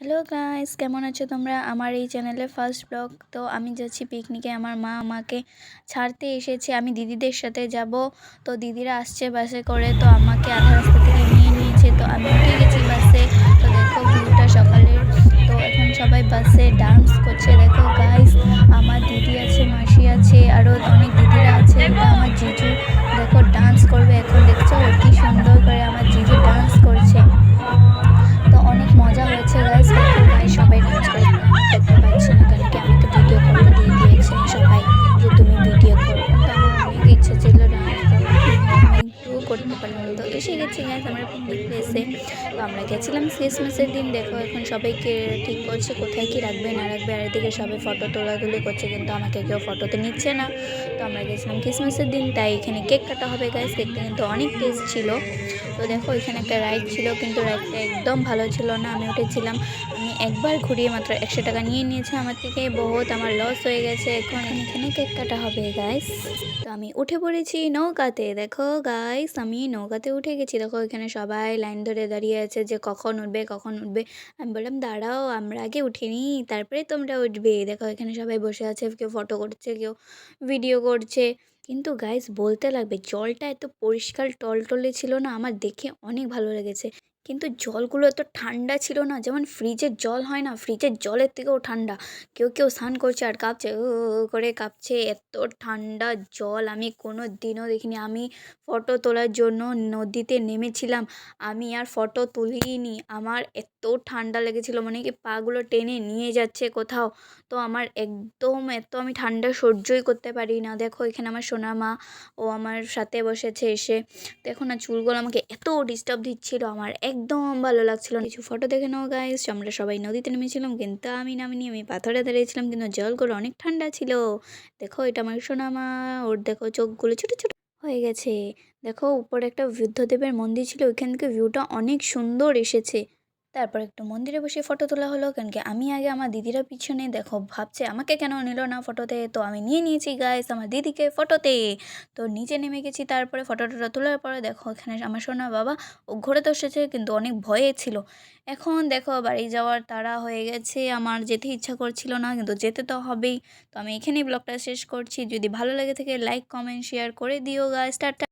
Hello guys, কেমন আছো তোমরা? আমার এই চ্যানেলে ফার্স্ট ব্লগ। তো আমি যাচ্ছি পিকনিকে। আমার মা আমাকে ছাড়তে এসেছে, আমি দিদিদের সাথে যাব। তো দিদিরা আসছে বাসে করে, তো আমাকে আধা রাস্তা থেকে নিয়ে নিয়েছে। তো আমি উঠে গেছি বাসে। তো দেখো ভিউটা সকালের। তো এখন সবাই বাসে ডান্স করছে। দেখো গাইস, আমার দিদি আছে, মাসি আছে, আরও অনেক দিদিরা আছে। এটা আমার জিজু। দেখো ডান্স করবে এখন। দেখছো কি সুন্দর করে আমার জিজু ডান্স করছে। তো অনেক মজা হয়েছে গাইস। দেখো গাইস, সবাই ডান্স করেছে, আমি করতে পারছি না কারণ কি আমাকে ভিডিও করতে দিয়ে দিয়েছে সবাই যে তুমি ভিডিও করো। কিন্তু আমার অনেক ইচ্ছা ছিল ডান্স করার, কিন্তু আমি একটুও করতে পারলাম না। তো এসে গেছি গাইস আমরা পিকনিক প্লেসে। তো আমরা গেছিলাম ক্রিসমাসের দিন। দেখো এখন সবাইকে ঠিক করছে কোথায় কি রাখবে না রাখবে, আর এদিকে সবাই ফটো তোলাতুলি করছে, কিন্তু আমাকে কেউ ফটোতে নিচ্ছে না। তো আমরা গেছিলাম ক্রিসমাসের দিন, তাই এখানে কেক কাটা হবে গাইস। কেকটা কিন্তু অনেক টেস্ট ছিল। তো দেখো এখানে একটা রাইড ছিল, কিন্তু রাইডটা একদম ভালো ছিল না। আমি উঠেছিলাম, আমি একবার ঘুরিয়ে মাত্র 100 টাকা নিয়ে নিয়েছে আমার থেকে। বহুত আমার লস হয়ে গেছে। এখন এখানে কেক কাটা হবে গাইস। তো আমি উঠে পড়েছি নৌকাতে। দেখো গাইস, আমি নৌকাতে উঠে গেছি। দেখো এখানে সবাই লাইন ধরে দাঁড়িয়ে আছে যে কখন উঠবে কখন উঠবে। আমি বললাম দাঁড়াও, আমরা আগে উঠিনি, তারপরে তোমরা উঠবে। দেখো এখানে সবাই বসে আছে, কেউ ফটো করছে, কেউ ভিডিও করছে। কিন্তু গাইস বলতে লাগবে, জলটা এত পরিষ্কার টলটলে ছিল না, আমার দেখে অনেক ভালো লেগেছে। কিন্তু জলগুলো এত ঠান্ডা ছিল না, যেমন ফ্রিজের জল হয় না, ফ্রিজের জলের থেকেও ঠান্ডা। কেউ কেউ স্নান করছে আর কাঁপছে, ও করে কাঁপছে। এত ঠান্ডা জল আমি কোনো দিনও দেখিনি। আমি ফটো তোলার জন্য নদীতে নেমেছিলাম, আমি আর ফটো তুলিনি। আমার এত ঠান্ডা লেগেছিল, মানে কি পাগুলো টেনে নিয়ে যাচ্ছে কোথাও। তো আমার একদম এত আমি ঠান্ডা সহ্যই করতে পারি না। দেখো এখানে আমার সোনা মা, ও আমার সাথে বসেছে এসে। দেখো না, চুলগুলো আমাকে এত ডিস্টার্ব দিচ্ছিল, আমার একদম ভালো লাগছিল না। কিছু ফটো দেখে নাও গাইস। আমরা সবাই নদীতে নেমেছিলাম, কিন্তু আমি নামিনি, আমি পাথরে দাঁড়িয়েছিলাম, কিন্তু জলগুলো অনেক ঠান্ডা ছিল। দেখো এটা আমার সোনা মা, ওর দেখো চোখগুলো ছোট ছোট হয়ে গেছে। দেখো উপরে একটা বুদ্ধদেবের মন্দির ছিল, ওইখান থেকে ভিউটা অনেক সুন্দর এসেছে। তারপর একটু মন্দিরে বসে ফটো তোলা হলো, কারণ কি আমি আগে, আমার দিদিরা পিছনে। দেখো ভাবছে আমাকে কেন নিল না ফটোতে, তো আমি নিয়ে নিয়েছি গাইস আমার দিদিকে ফটোতে। তো নিচে নেমে গেছি, তারপরে ফটো টটো তোলার পরে দেখো এখানে আমার সোনা বাবা, ও ঘোরে তো এসেছে, কিন্তু অনেক ভয়ে ছিল। এখন দেখো বাড়ি যাওয়ার তাড়া হয়ে গেছে, আমার যেতে ইচ্ছা করছিল না, কিন্তু যেতে তো হবেই। তো আমি এখানেই ব্লগটা শেষ করছি। যদি ভালো লাগে থাকে লাইক কমেন্ট শেয়ার করে দিও গাইস। টাটা।